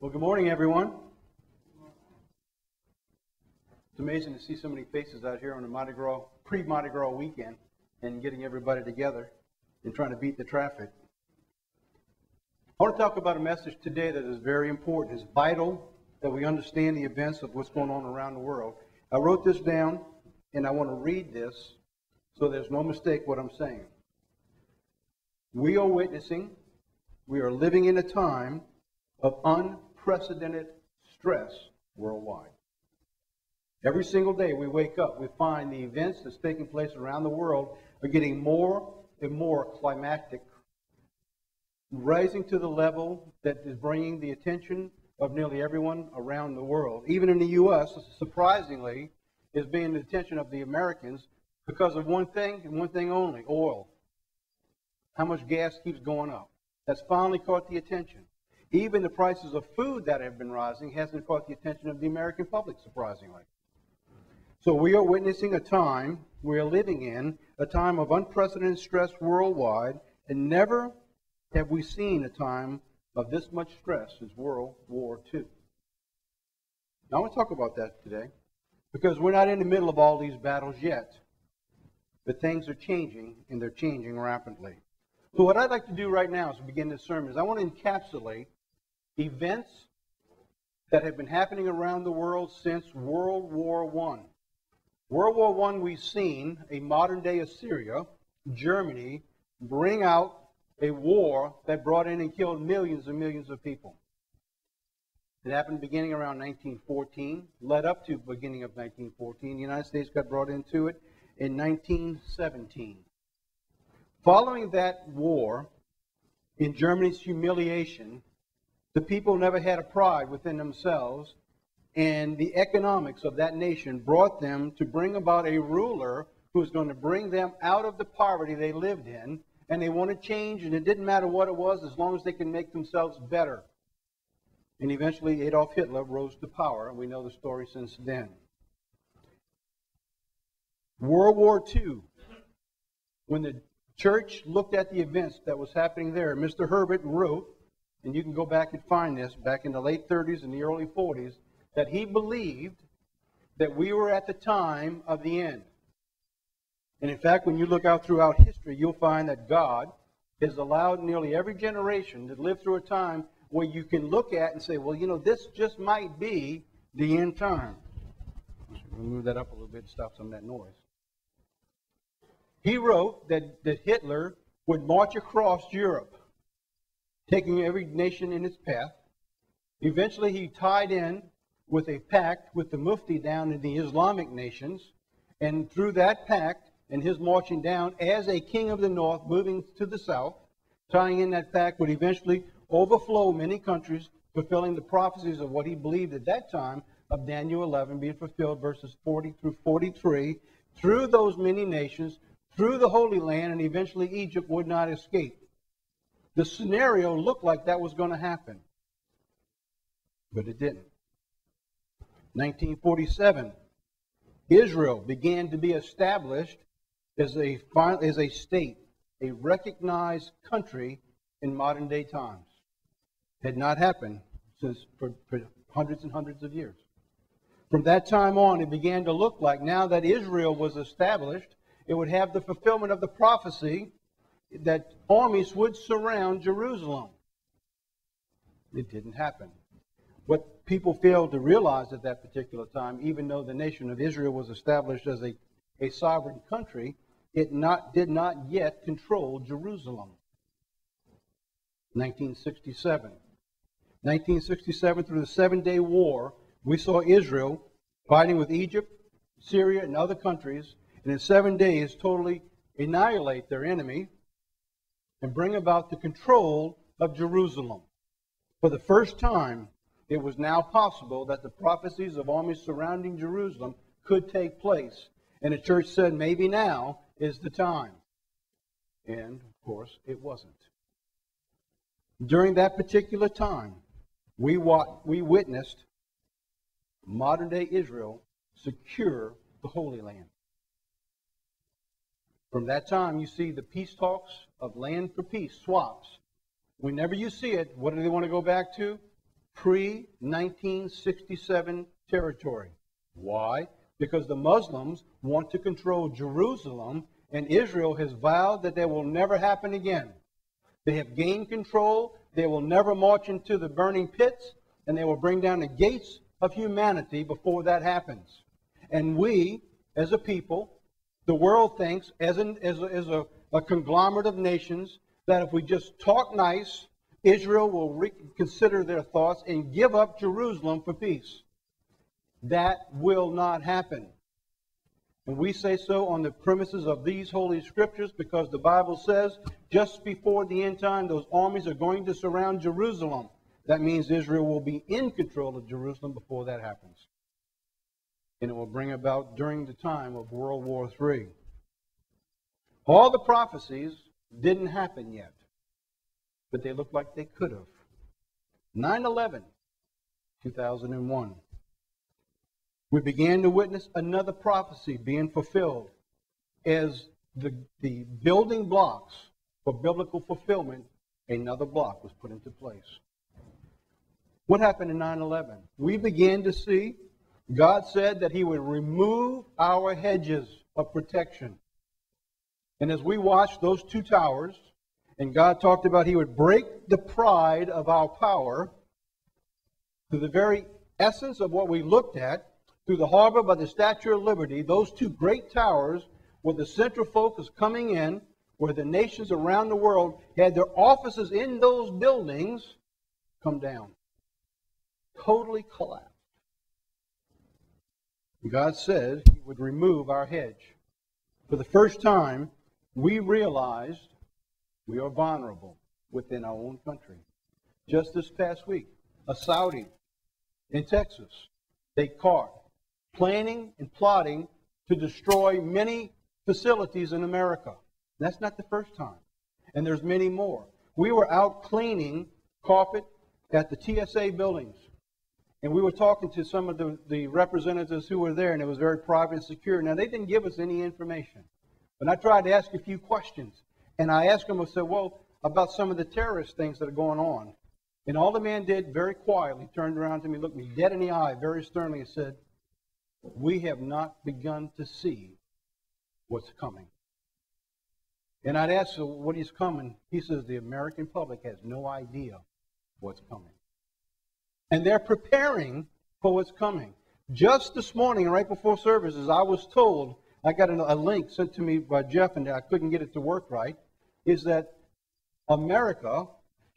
Well, good morning, everyone. It's amazing to see so many faces out here on the pre-Mardi Gras weekend and getting everybody together and trying to beat the traffic. I want to talk about a message today that is very important. It's vital that we understand the events of what's going on around the world. I wrote this down, and I want to read this so there's no mistake what I'm saying. We are living in a time of unprecedented stress worldwide. Every single day we wake up, we find the events that's taking place around the world are getting more and more climactic, rising to the level that is bringing the attention of nearly everyone around the world. Even in the U.S., surprisingly, is being the attention of the Americans because of one thing and one thing only: oil. How much gas keeps going up. That's finally caught the attention. Even the prices of food that have been rising hasn't caught the attention of the American public, surprisingly. So we are witnessing a time, we are living in a time of unprecedented stress worldwide, and never have we seen a time of this much stress since World War II. Now I want to talk about that today, because we're not in the middle of all these battles yet. But things are changing, and they're changing rapidly. So what I'd like to do right now as we begin this sermon is I want to encapsulate events that have been happening around the world since World War I. World War I, we've seen a modern-day Assyria, Germany, bring out a war that brought in and killed millions and millions of people. It happened beginning around 1914, led up to the beginning of 1914. The United States got brought into it in 1917. Following that war, in Germany's humiliation, the people never had a pride within themselves, and the economics of that nation brought them to bring about a ruler who was going to bring them out of the poverty they lived in, and they wanted change, and it didn't matter what it was as long as they could make themselves better. And eventually Adolf Hitler rose to power, and we know the story since then. World War II, when the church looked at the events that was happening there, Mr. Herbert wrote, and you can go back and find this, back in the late 30s and the early 40s, that he believed that we were at the time of the end. And in fact, when you look out throughout history, you'll find that God has allowed nearly every generation to live through a time where you can look at and say, well, you know, this just might be the end time. We'll move that up a little bit to stop some of that noise. He wrote that Hitler would march across Europe, taking every nation in its path. Eventually, he tied in with a pact with the Mufti down in the Islamic nations, and through that pact and his marching down as a king of the north, moving to the south, tying in that pact would eventually overflow many countries, fulfilling the prophecies of what he believed at that time of Daniel 11 being fulfilled, verses 40 through 43, through those many nations, through the Holy Land, and eventually Egypt would not escape. The scenario looked like that was going to happen, but it didn't. 1947, Israel began to be established as a state, a recognized country in modern day times. Had not happened for hundreds and hundreds of years. From that time on, it began to look like now that Israel was established, it would have the fulfillment of the prophecy that armies would surround Jerusalem. It didn't happen. What people failed to realize at that particular time, even though the nation of Israel was established as a sovereign country, it did not yet control Jerusalem. 1967. 1967, through the 7-Day War, we saw Israel fighting with Egypt, Syria, and other countries, and in 7 days totally annihilate their enemy and bring about the control of Jerusalem. For the first time, it was now possible that the prophecies of armies surrounding Jerusalem could take place. And the church said, maybe now is the time. And, of course, it wasn't. During that particular time, we witnessed modern-day Israel secure the Holy Land. From that time, you see the peace talks of land for peace, swaps. Whenever you see it, what do they want to go back to? pre-1967 territory. Why? Because the Muslims want to control Jerusalem, and Israel has vowed that that will never happen again. They have gained control. They will never march into the burning pits, and they will bring down the gates of humanity before that happens. And we, as a people, the world thinks, as a conglomerate of nations, that if we just talk nice, Israel will reconsider their thoughts and give up Jerusalem for peace. That will not happen. And we say so on the premises of these Holy Scriptures because the Bible says just before the end time, those armies are going to surround Jerusalem. That means Israel will be in control of Jerusalem before that happens. And it will bring about during the time of World War III. All the prophecies didn't happen yet, but they look like they could have. 9/11, 2001. We began to witness another prophecy being fulfilled as the building blocks for biblical fulfillment, another block was put into place. What happened in 9/11? We began to see God said that He would remove our hedges of protection. And as we watched those two towers, and God talked about He would break the pride of our power, to the very essence of what we looked at, through the harbor by the Statue of Liberty, those two great towers were the central focus coming in, where the nations around the world had their offices in those buildings come down. Totally collapsed. God said He would remove our hedge. For the first time, we realized we are vulnerable within our own country. Just this past week, a Saudi in Texas, they caught planning and plotting to destroy many facilities in America. That's not the first time. And there's many more. We were out cleaning carpet at the TSA buildings. And we were talking to some of the representatives who were there, and it was very private and secure. Now, they didn't give us any information. But I tried to ask a few questions. And I asked them, I said, well, about some of the terrorist things that are going on. And all the man did, very quietly, turned around to me, looked me dead in the eye, very sternly, and said, we have not begun to see what's coming. And I'd ask, so what is coming? He says, the American public has no idea what's coming. And they're preparing for what's coming. Just this morning, right before services, I was told, I got a link sent to me by Jeff, and I couldn't get it to work right, is that America,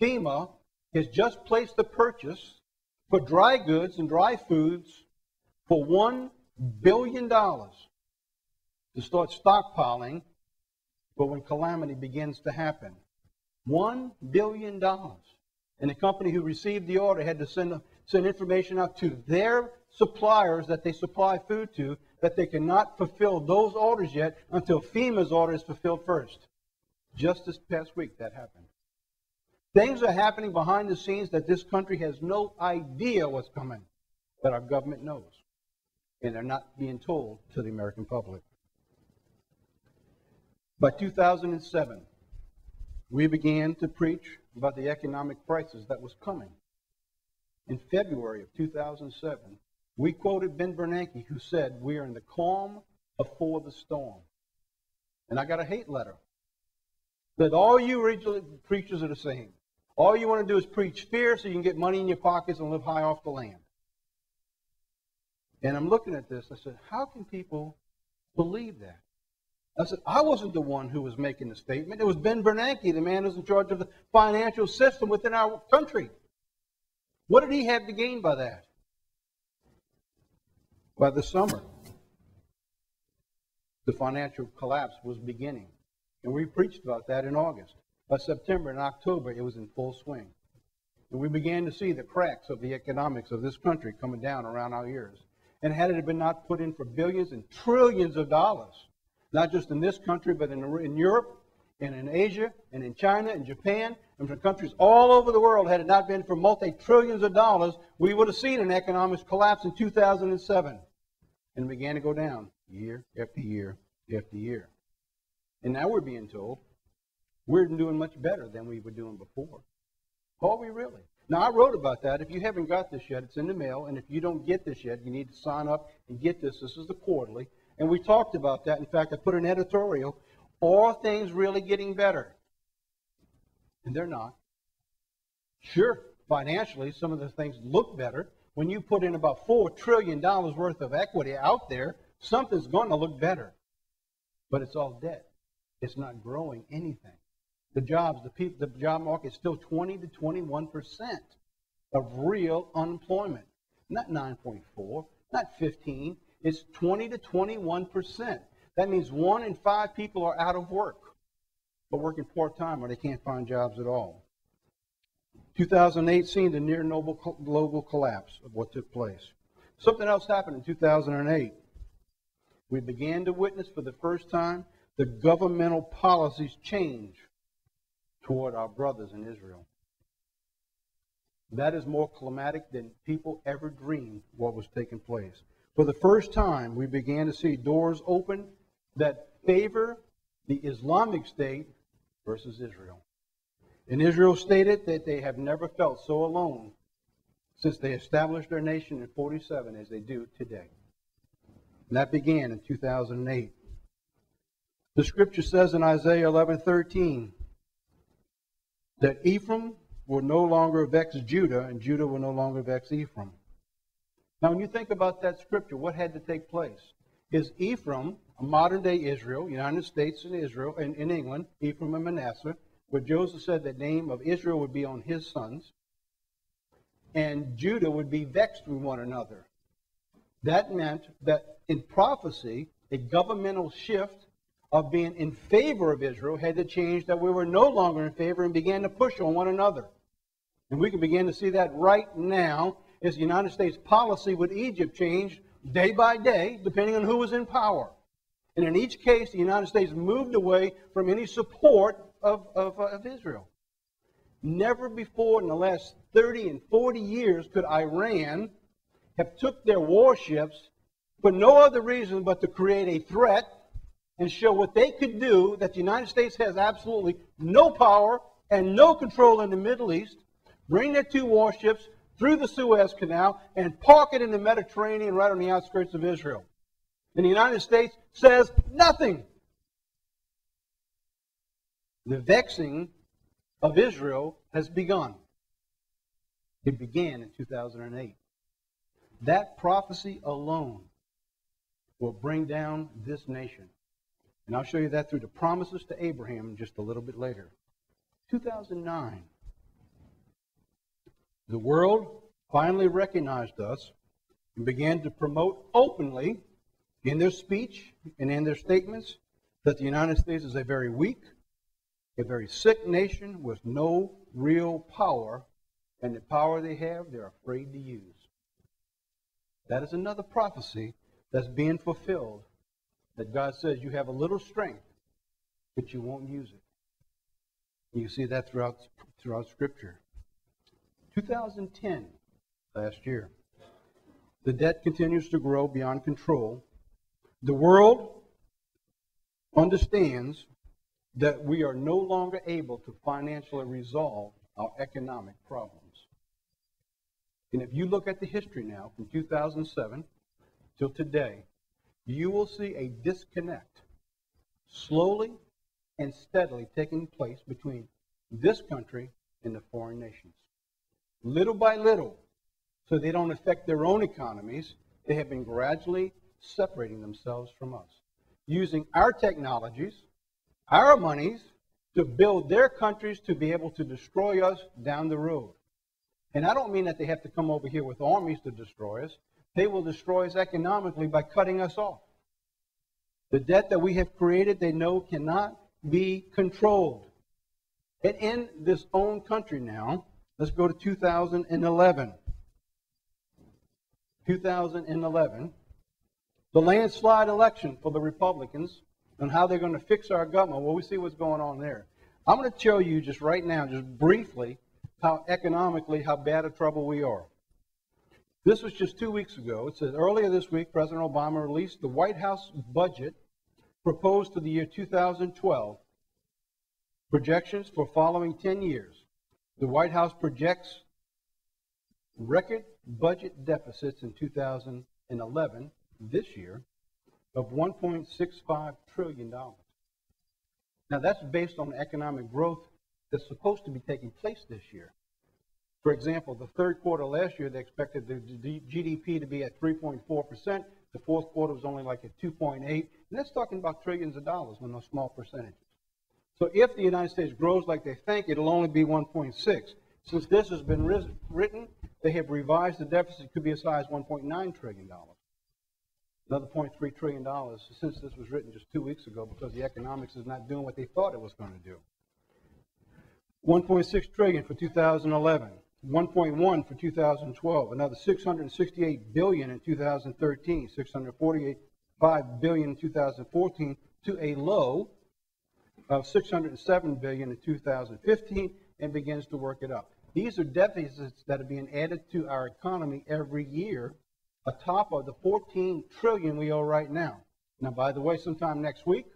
FEMA, has just placed a purchase for dry goods and dry foods for $1 billion to start stockpiling for when calamity begins to happen. $1 billion. And the company who received the order had to send information out to their suppliers that they supply food to, that they cannot fulfill those orders yet until FEMA's order is fulfilled first. Just this past week that happened. Things are happening behind the scenes that this country has no idea what's coming, that our government knows. And they're not being told to the American public. By 2007, we began to preach about the economic crisis that was coming. In February of 2007, we quoted Ben Bernanke, who said, we are in the calm before the storm. And I got a hate letter that all you original preachers are the same. All you want to do is preach fear so you can get money in your pockets and live high off the land. And I'm looking at this, I said, how can people believe that? I said, I wasn't the one who was making the statement. It was Ben Bernanke, the man who's in charge of the financial system within our country. What did he have to gain by that? By the summer, the financial collapse was beginning. And we preached about that in August. By September and October, it was in full swing. And we began to see the cracks of the economics of this country coming down around our ears. And had it been not put in for billions and trillions of dollars, not just in this country, but in Europe, and in Asia, and in China, and Japan, and from countries all over the world, had it not been for multi-trillions of dollars, we would have seen an economic collapse in 2007. And it began to go down year after year after year. And now we're being told we're doing much better than we were doing before. Are we really? Now, I wrote about that. If you haven't got this yet, it's in the mail. And if you don't get this yet, you need to sign up and get this. This is the quarterly. And we talked about that. In fact, I put an editorial. Are things really getting better? And they're not. Sure, financially, some of the things look better. When you put in about $4 trillion worth of equity out there, something's going to look better. But it's all debt. It's not growing anything. The job market is still 20 to 21% of real unemployment. Not 9.4, not 15. It's 20 to 21%. That means 1 in 5 people are out of work, or working part-time, or they can't find jobs at all. 2008 seen the near global collapse of what took place. Something else happened in 2008. We began to witness for the first time the governmental policies change toward our brothers in Israel. That is more climatic than people ever dreamed what was taking place. For the first time, we began to see doors open that favor the Islamic State versus Israel. And Israel stated that they have never felt so alone since they established their nation in 1947 as they do today. And that began in 2008. The scripture says in Isaiah 11:13 that Ephraim will no longer vex Judah, and Judah will no longer vex Ephraim. Now, when you think about that scripture, what had to take place? Is Ephraim, a modern-day Israel, United States and Israel, and in England, Ephraim and Manasseh, where Joseph said the name of Israel would be on his sons, and Judah would be vexed with one another. That meant that in prophecy, a governmental shift of being in favor of Israel had to change, that we were no longer in favor and began to push on one another. And we can begin to see that right now as the United States policy with Egypt changed day by day, depending on who was in power. And in each case, the United States moved away from any support of Israel. Never before in the last 30 and 40 years could Iran have took their warships for no other reason but to create a threat and show what they could do, that the United States has absolutely no power and no control in the Middle East, bring their 2 warships through the Suez Canal and park it in the Mediterranean right on the outskirts of Israel. And the United States says nothing. The vexing of Israel has begun. It began in 2008. That prophecy alone will bring down this nation. And I'll show you that through the promises to Abraham just a little bit later. 2009. The world finally recognized us and began to promote openly in their speech and in their statements that the United States is a very weak, a very sick nation with no real power, and the power they have, they're afraid to use. That is another prophecy that's being fulfilled, that God says you have a little strength, but you won't use it. You see that throughout Scripture. 2010, last year, the debt continues to grow beyond control. The world understands that we are no longer able to financially resolve our economic problems. And if you look at the history now, from 2007 till today, you will see a disconnect slowly and steadily taking place between this country and the foreign nations. Little by little, so they don't affect their own economies, they have been gradually separating themselves from us, using our technologies, our monies, to build their countries to be able to destroy us down the road. And I don't mean that they have to come over here with armies to destroy us. They will destroy us economically by cutting us off. The debt that we have created, they know cannot be controlled. And in this own country now, let's go to 2011. 2011, the landslide election for the Republicans and how they're going to fix our government. Well, we see what's going on there. I'm going to show you just right now, just briefly, how economically, how bad a trouble we are. This was just 2 weeks ago. It says earlier this week, President Obama released the White House budget proposed for the year 2012. Projections for following 10 years. The White House projects record budget deficits in 2011, this year, of $1.65 trillion. Now that's based on economic growth that's supposed to be taking place this year. For example, the third quarter last year, they expected the GDP to be at 3.4%. The fourth quarter was only like at 2.8%. And that's talking about trillions of dollars on those small percentages. So if the United States grows like they think, it'll only be 1.6. Since this has been written, they have revised the deficit could be as high as $1.9 trillion. Another $0.3 trillion since this was written just 2 weeks ago because the economics is not doing what they thought it was going to do. 1.6 trillion for 2011, 1.1 for 2012, another 668 billion in 2013, 645 billion in 2014, to a low of 607 billion in 2015, and begins to work it up. These are deficits that are being added to our economy every year, atop of the 14 trillion we owe right now. Now, by the way, sometime next week,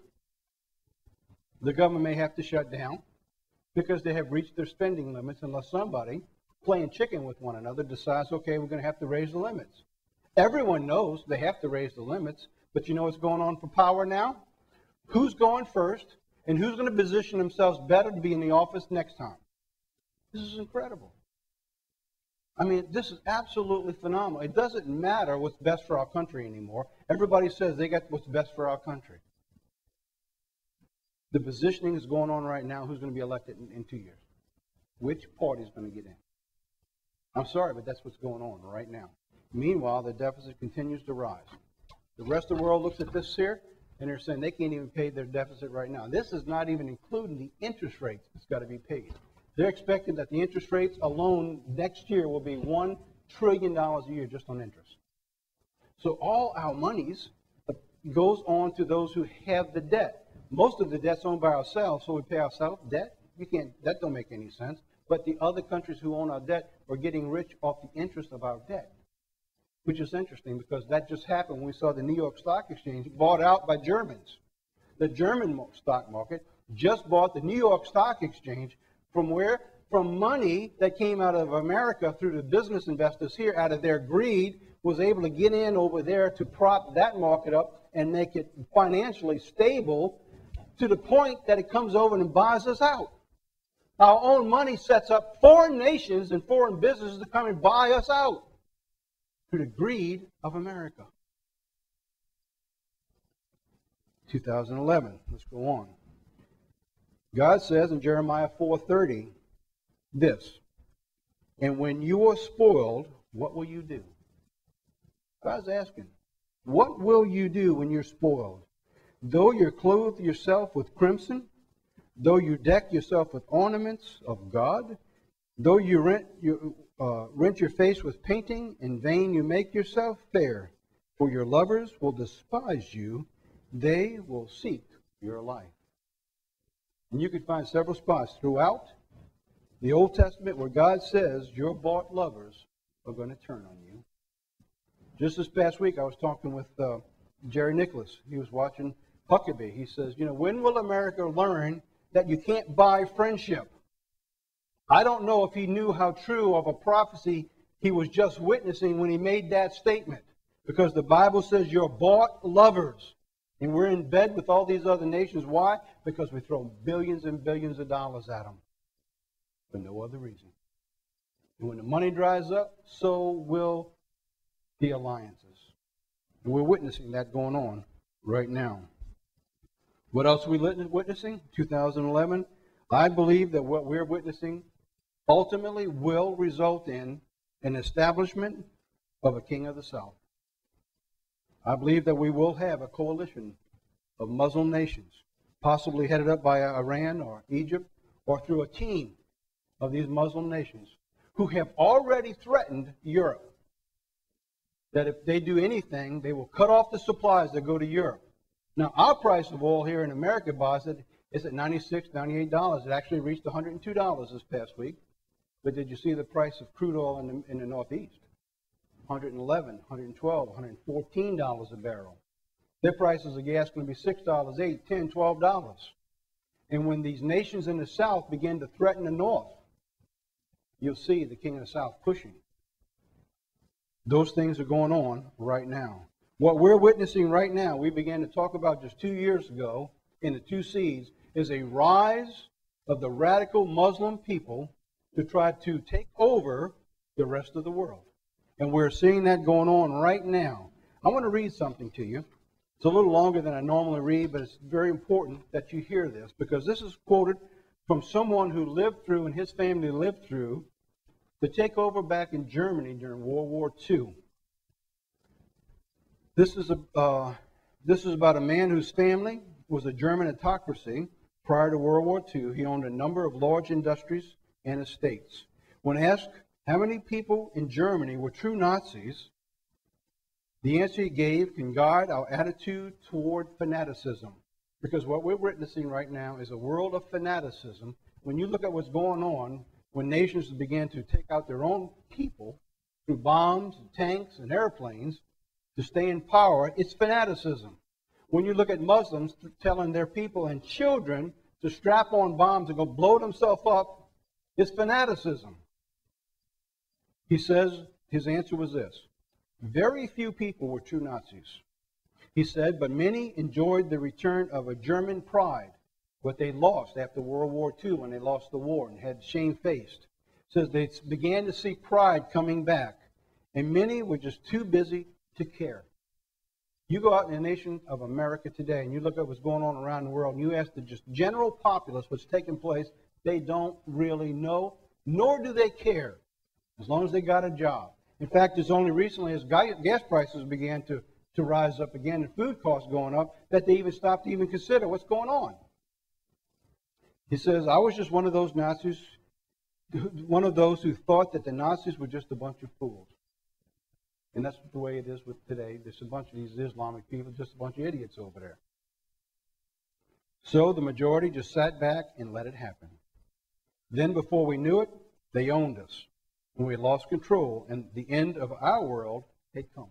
the government may have to shut down because they have reached their spending limits unless somebody playing chicken with one another decides, okay, we're going to have to raise the limits. Everyone knows they have to raise the limits, but you know what's going on for power now? Who's going first, and who's going to position themselves better to be in the office next time? This is incredible. I mean, this is absolutely phenomenal. It doesn't matter what's best for our country anymore. Everybody says they got what's best for our country. The positioning is going on right now. Who's going to be elected in 2 years? Which party is going to get in? I'm sorry, but that's what's going on right now. Meanwhile, the deficit continues to rise. The rest of the world looks at this here, and they're saying they can't even pay their deficit right now. This is not even including the interest rates that's got to be paid. They're expecting that the interest rates alone next year will be $1 trillion a year just on interest. So all our monies goes on to those who have the debt. Most of the debt's owned by ourselves, so we pay ourselves debt. That don't make any sense. But the other countries who own our debt are getting rich off the interest of our debt, which is interesting because that just happened when we saw the New York Stock Exchange bought out by Germans. The German stock market just bought the New York Stock Exchange from where? From money that came out of America through the business investors here out of their greed, was able to get in over there to prop that market up and make it financially stable to the point that it comes over and buys us out. Our own money sets up foreign nations and foreign businesses to come and buy us out through the greed of America. 2011. Let's go on. God says in Jeremiah 4:30 this, and when you are spoiled, what will you do? God's asking, what will you do when you're spoiled? Though you clothe yourself with crimson, though you deck yourself with ornaments of God, though you rent your face with painting, in vain you make yourself fair, for your lovers will despise you, they will seek your life. And you can find several spots throughout the Old Testament where God says your bought lovers are going to turn on you. Just this past week I was talking with Jerry Nicholas. He was watching Huckabee. He says, when will America learn that you can't buy friendship? I don't know if he knew how true of a prophecy he was just witnessing when he made that statement. Because the Bible says you're bought lovers. And we're in bed with all these other nations. Why? Because we throw billions and billions of dollars at them. For no other reason. And when the money dries up, so will the alliances. And we're witnessing that going on right now. What else are we witnessing? 2011. I believe that what we're witnessing ultimately will result in an establishment of a king of the South. I believe that we will have a coalition of Muslim nations, possibly headed up by Iran or Egypt, or through a team of these Muslim nations who have already threatened Europe that if they do anything, they will cut off the supplies that go to Europe. Now, our price of oil here in America, is at $96, $98. It actually reached $102 this past week. But did you see the price of crude oil in the Northeast? $111, $112, $114 a barrel. Their prices of gas going to be $6, $8, $10, $12. And when these nations in the South begin to threaten the North, you'll see the king of the South pushing Those things are going on right now. What we're witnessing right now, we began to talk about just 2 years ago in the two seeds, is a rise of the radical Muslim people to try to take over the rest of the world. And we're seeing that going on right now. I want to read something to you. It's a little longer than I normally read, but it's very important that you hear this, because this is quoted from someone who lived through, and his family lived through, the takeover back in Germany during World War II. This is about a man whose family was a German autocracy prior to World War II. He owned a number of large industries and estates. When asked how many people in Germany were true Nazis, the answer he gave can guide our attitude toward fanaticism. Because what we're witnessing right now is a world of fanaticism. When you look at what's going on, when nations began to take out their own people through bombs and tanks and airplanes to stay in power, it's fanaticism. When you look at Muslims telling their people and children to strap on bombs and go blow themselves up, it's fanaticism. He says his answer was this: very few people were true Nazis. He said, but many enjoyed the return of a German pride, what they lost after World War II when they lost the war and had shamefaced. Says they began to see pride coming back, and many were just too busy to care. You go out in the nation of America today and you look at what's going on around the world and you ask the just general populace what's taking place, they don't really know, nor do they care, as long as they got a job. In fact, it's only recently as gas prices began to rise up again and food costs going up that they even stopped to even consider what's going on. He says, I was just one of those Nazis, one of those who thought that the Nazis were just a bunch of fools. And that's the way it is with today. There's a bunch of these Islamic people, just a bunch of idiots over there. So the majority just sat back and let it happen. Then before we knew it, they owned us. And we lost control, and the end of our world had come.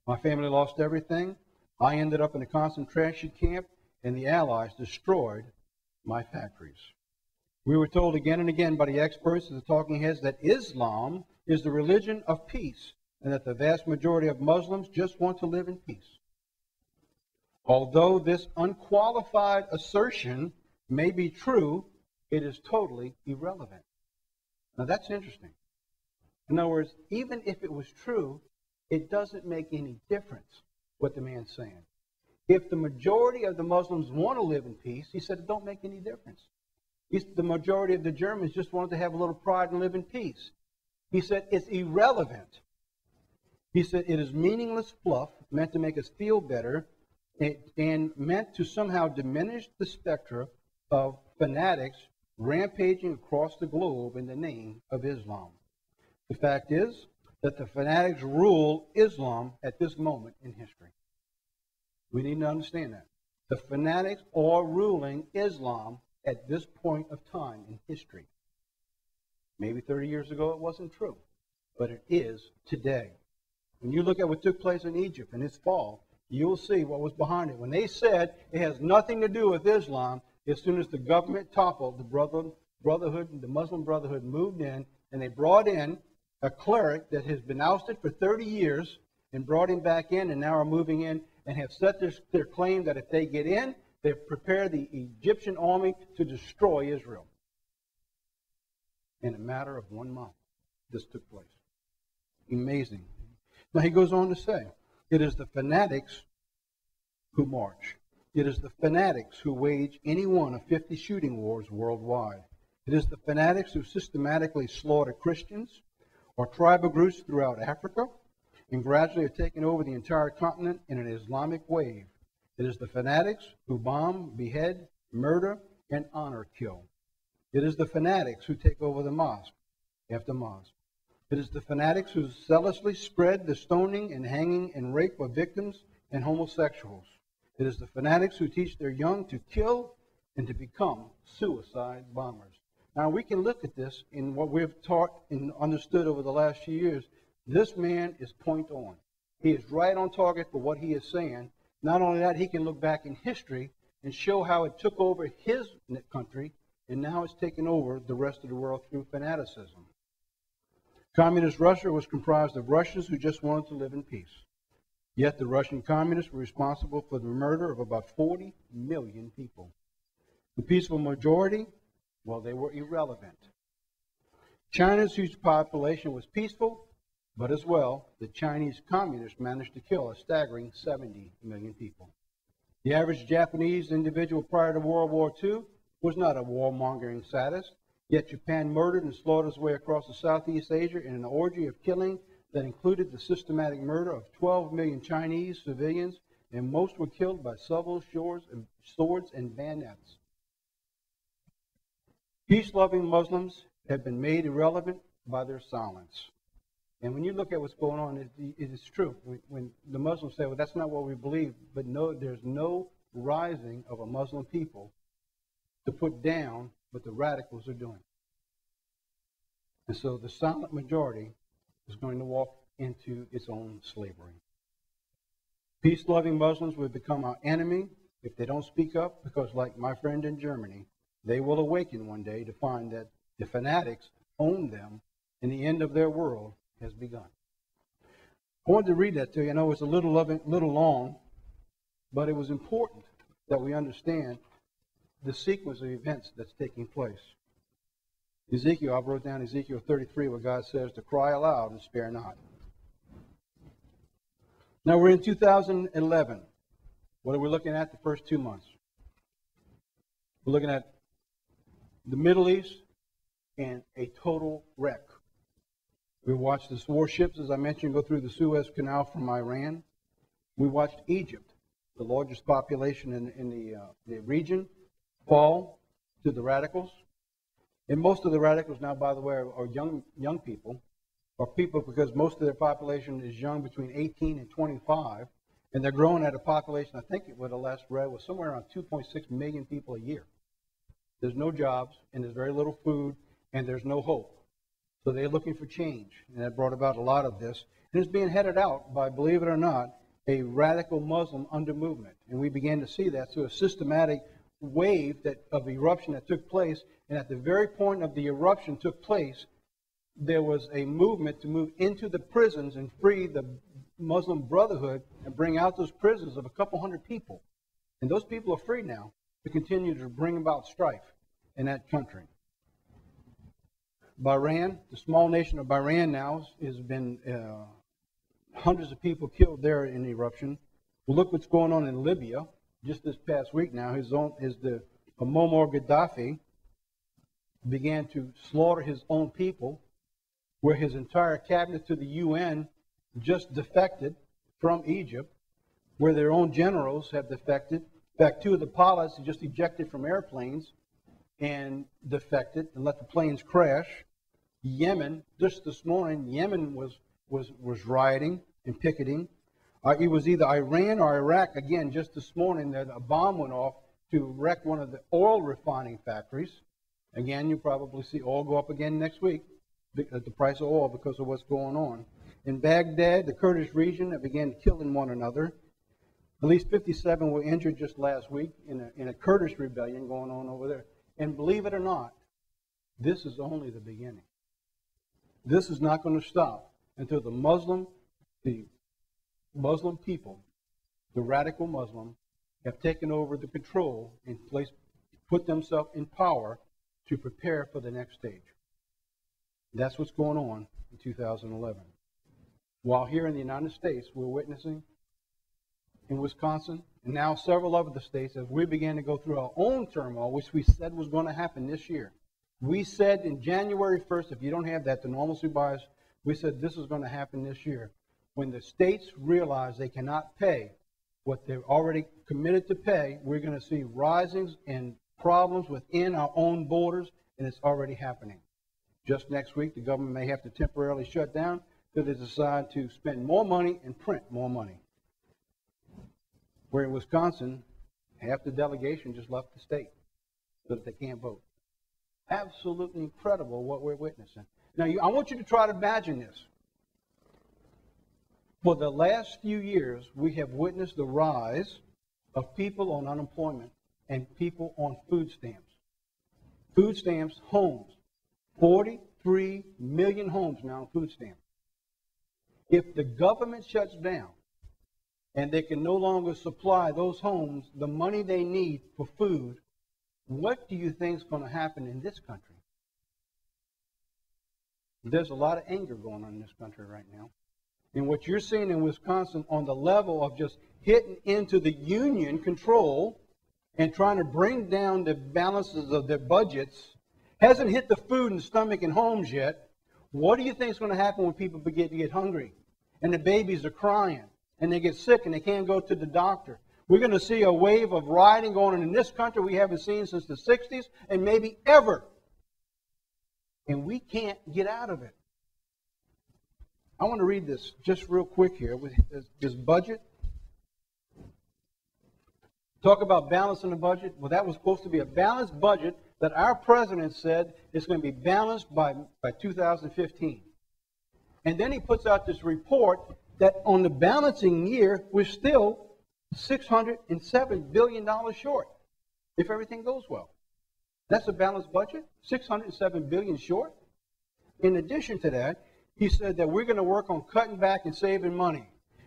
My family lost everything. I ended up in a concentration camp, and the Allies destroyed my factories. We were told again and again by the experts and the talking heads that Islam is the religion of peace, and that the vast majority of Muslims just want to live in peace. Although this unqualified assertion may be true, it is totally irrelevant. Now that's interesting. In other words, even if it was true, it doesn't make any difference what the man's saying. If the majority of the Muslims want to live in peace, he said it don't make any difference. The majority of the Germans just wanted to have a little pride and live in peace. He said it's irrelevant. He said it is meaningless fluff meant to make us feel better and meant to somehow diminish the specter of fanatics rampaging across the globe in the name of Islam. The fact is that the fanatics rule Islam at this moment in history. We need to understand that. The fanatics are ruling Islam at this point of time in history. Maybe 30 years ago it wasn't true, but it is today. When you look at what took place in Egypt in its fall, you'll see what was behind it. When they said it has nothing to do with Islam, as soon as the government toppled, the Brotherhood, the Muslim Brotherhood moved in, and they brought in a cleric that has been ousted for 30 years and brought him back in, and now are moving in and have set their claim that if they get in, they've prepared the Egyptian army to destroy Israel. In a matter of 1 month, this took place. Amazing. Now he goes on to say, it is the fanatics who march. It is the fanatics who wage any one of 50 shooting wars worldwide. It is the fanatics who systematically slaughter Christians or tribal groups throughout Africa and gradually are taking over the entire continent in an Islamic wave. It is the fanatics who bomb, behead, murder, and honor kill. It is the fanatics who take over the mosque after mosque. It is the fanatics who zealously spread the stoning and hanging and rape of victims and homosexuals. It is the fanatics who teach their young to kill and to become suicide bombers. Now we can look at this in what we've taught and understood over the last few years. This man is point on. He is right on target for what he is saying. Not only that, he can look back in history and show how it took over his country and now it's taken over the rest of the world through fanaticism. Communist Russia was comprised of Russians who just wanted to live in peace. Yet the Russian communists were responsible for the murder of about 40 million people. The peaceful majority, well, they were irrelevant. China's huge population was peaceful, but as well, the Chinese communists managed to kill a staggering 70 million people. The average Japanese individual prior to World War II was not a warmongering sadist, yet Japan murdered and slaughtered its way across the Southeast Asia in an orgy of killing that included the systematic murder of 12 million Chinese civilians, and most were killed by shovels, swords, and bayonets. Peace-loving Muslims have been made irrelevant by their silence. And when you look at what's going on, it is true. When the Muslims say, well, that's not what we believe, but no, there's no rising of a Muslim people to put down what the radicals are doing. And so the silent majority is going to walk into its own slavery. Peace-loving Muslims will become our enemy if they don't speak up, because like my friend in Germany, they will awaken one day to find that the fanatics own them and the end of their world has begun. I wanted to read that to you. I know it's a little long, but it was important that we understand the sequence of events that's taking place. Ezekiel, I wrote down Ezekiel 33, where God says to cry aloud and spare not. Now we're in 2011. What are we looking at the first 2 months? We're looking at the Middle East and a total wreck. We watched the warships, as I mentioned, go through the Suez Canal from Iran. We watched Egypt, the largest population in the region, fall to the radicals. And most of the radicals now, by the way, are young people, or people because most of their population is young, between 18 and 25, and they're growing at a population, I think what the last read was somewhere around 2.6 million people a year. There's no jobs, and there's very little food, and there's no hope. So they're looking for change, and that brought about a lot of this. And it's being headed out by, believe it or not, a radical Muslim under movement. And we began to see that through a systematic wave of eruption that took place. And at the very point of the eruption took place, there was a movement to move into the prisons and free the Muslim Brotherhood and bring out those prisons of a couple hundred people. And those people are free now to continue to bring about strife in that country. Bahrain, the small nation of Bahrain now, has been hundreds of people killed there in the eruption. Well, look what's going on in Libya. Just this past week now, Muammar Gaddafi began to slaughter his own people, where his entire cabinet to the UN just defected from Egypt, where their own generals have defected. In fact, 2 of the pilots just ejected from airplanes and defected and let the planes crash. Yemen, just this morning, Yemen was rioting and picketing. It was either Iran or Iraq, again, just this morning, that a bomb went off to wreck one of the oil refining factories. Again, you'll probably see oil go up again next week, the price of oil, because of what's going on. In Baghdad, the Kurdish region, they began killing one another. At least 57 were injured just last week in a Kurdish rebellion going on over there. And believe it or not, this is only the beginning. This is not going to stop until the Muslim people, the radical Muslim, have taken over the control and put themselves in power to prepare for the next stage. That's what's going on in 2011. While here in the United States, we're witnessing in Wisconsin, and now several other states, as we began to go through our own turmoil, which we said was going to happen this year. We said in January 1st, if you don't have that, the normalcy bias, we said this is going to happen this year. When the states realize they cannot pay what they're already committed to pay, we're going to see risings in problems within our own borders, and it's already happening. Just next week, the government may have to temporarily shut down because they decide to spend more money and print more money. Where in Wisconsin, half the delegation just left the state so that they can't vote. Absolutely incredible what we're witnessing. Now, I want you to try to imagine this. For the last few years, we have witnessed the rise of people on unemployment and people on food stamps. Food stamps, homes, $40,000, 3 million homes now on food stamps. If the government shuts down and they can no longer supply those homes the money they need for food, what do you think is going to happen in this country? There's a lot of anger going on in this country right now. And what you're seeing in Wisconsin on the level of just hitting into the union control and trying to bring down the balances of their budgets hasn't hit the food and stomach and homes yet. What do you think is going to happen when people begin to get hungry and the babies are crying and they get sick and they can't go to the doctor? We're going to see a wave of rioting going on in this country we haven't seen since the 60s and maybe ever. And we can't get out of it. I want to read this just real quick here with this budget. Talk about balancing the budget. Well, that was supposed to be a balanced budget that our president said is going to be balanced by 2015. And then he puts out this report that on the balancing year, we're still $607 billion short, if everything goes well. That's a balanced budget, $607 billion short. In addition to that, he said that we're going to work on cutting back and saving money.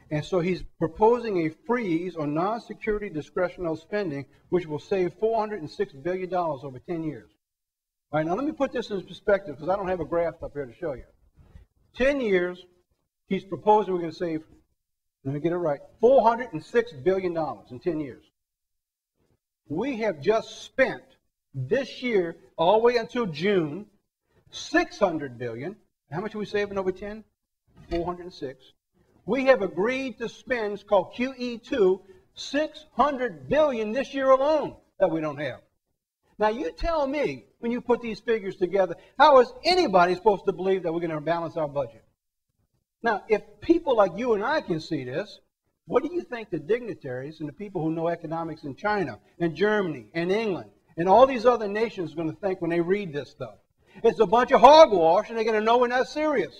And so he's proposing a freeze on non-security discretionary spending, which will save $406 billion over 10 years. All right, now let me put this in perspective, because I don't have a graph up here to show you. 10 years, he's proposing we're going to save, let me get it right, $406 billion in 10 years. We have just spent this year, all the way until June, $600 billion. How much are we saving over 10? 406. We have agreed to spend, it's called QE2, $600 billion this year alone that we don't have. Now you tell me, when you put these figures together, how is anybody supposed to believe that we're going to balance our budget? Now, if people like you and I can see this, what do you think the dignitaries and the people who know economics in China and Germany and England and all these other nations are going to think when they read this stuff? It's a bunch of hogwash, and they're going to know we're not serious.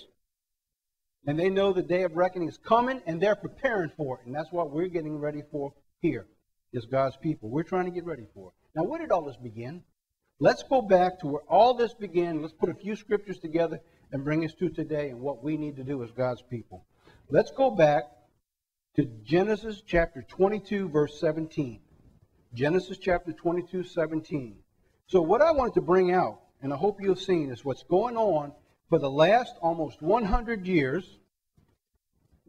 And they know the day of reckoning is coming, and they're preparing for it. And that's what we're getting ready for here, as God's people. We're trying to get ready for it. Now, where did all this begin? Let's go back to where all this began. Let's put a few scriptures together and bring us to today and what we need to do as God's people. Let's go back to Genesis chapter 22, verse 17. Genesis chapter 22, 17. So what I wanted to bring out, and I hope you've seen, is what's going on for the last almost 100 years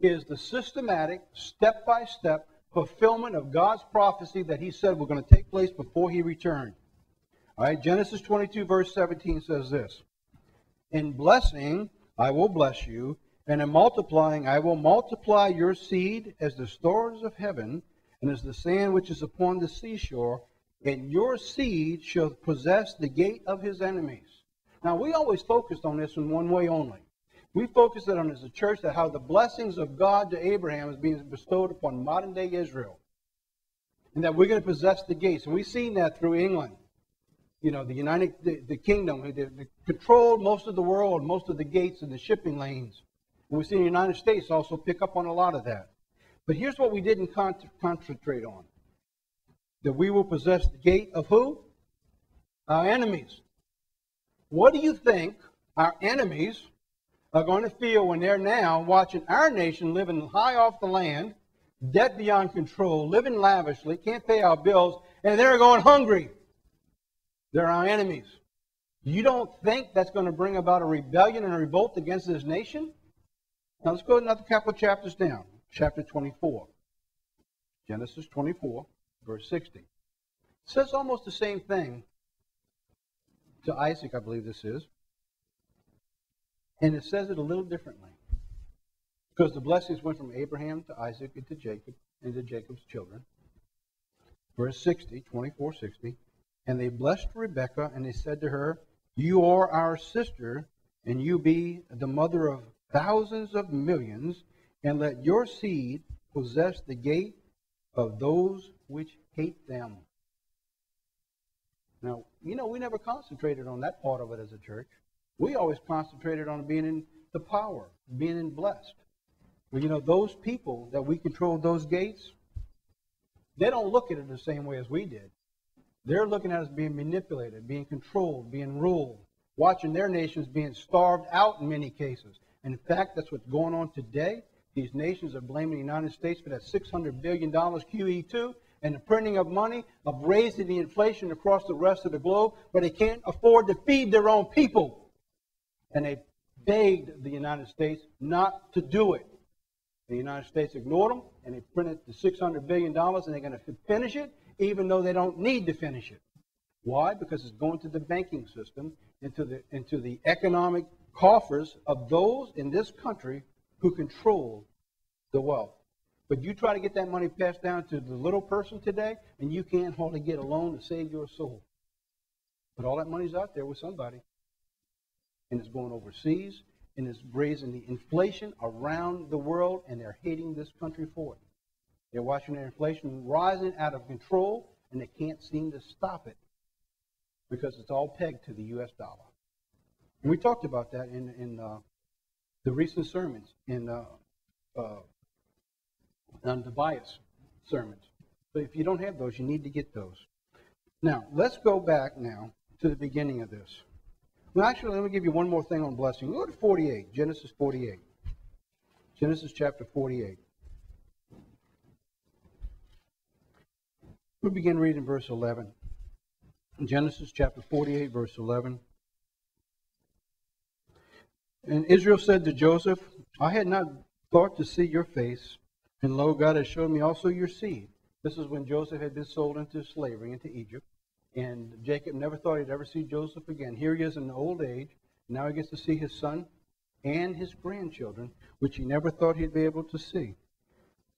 is the systematic, step-by-step fulfillment of God's prophecy that He said were going to take place before He returned. All right, Genesis 22, verse 17 says this: "In blessing I will bless you, and in multiplying I will multiply your seed as the stars of heaven, and as the sand which is upon the seashore, and your seed shall possess the gate of his enemies." Now, we always focused on this in one way only. We focused it on as a church that how the blessings of God to Abraham is being bestowed upon modern-day Israel, and that we're going to possess the gates. And we've seen that through England. You know, the kingdom, they controlled most of the world, most of the gates and the shipping lanes. And we've seen the United States also pick up on a lot of that. But here's what we didn't concentrate on. That we will possess the gate of who? Our enemies. What do you think our enemies are going to feel when they're now watching our nation living high off the land, debt beyond control, living lavishly, can't pay our bills, and they're going hungry? They're our enemies. You don't think that's going to bring about a rebellion and a revolt against this nation? Now let's go another couple of chapters down. Chapter 24. Genesis 24, verse 60. It says almost the same thing to Isaac, I believe this is. And it says it a little differently. Because the blessings went from Abraham to Isaac and to Jacob and to Jacob's children. Verse 60, 24:60. "And they blessed Rebekah, and they said to her, You are our sister, and you be the mother of thousands of millions, and let your seed possess the gate of those which hate them." Now, you know, we never concentrated on that part of it as a church. We always concentrated on being in the power, being in blessed. Well, you know, those people that we controlled those gates, they don't look at it the same way as we did. They're looking at us being manipulated, being controlled, being ruled. watching their nations being starved out in many cases. And in fact, that's what's going on today. These nations are blaming the United States for that $600 billion QE2 and the printing of money, of raising the inflation across the rest of the globe, but they can't afford to feed their own people. And they begged the United States not to do it. The United States ignored them, and they printed the $600 billion, and they're going to finish it, even though they don't need to finish it. Why? Because it's going to the banking system, into the economic coffers of those in this country who control the wealth. But you try to get that money passed down to the little person today, and you can't hardly get a loan to save your soul. But all that money's out there with somebody. And it's going overseas, and it's raising the inflation around the world, and they're hating this country for it. They're watching their inflation rising out of control, and they can't seem to stop it because it's all pegged to the U.S. dollar. And we talked about that in the recent sermons, on the bias sermons. So if you don't have those, you need to get those. Now, let's go back now to the beginning of this. Well, actually, let me give you one more thing on blessing. Go to 48, Genesis 48. Genesis chapter 48. We'll begin reading verse 11. Genesis chapter 48, verse 11. And Israel said to Joseph, I had not thought to see your face, and lo, God has shown me also your seed. This is when Joseph had been sold into slavery, into Egypt. And Jacob never thought he'd ever see Joseph again. Here he is in old age. Now he gets to see his son and his grandchildren, which he never thought he'd be able to see.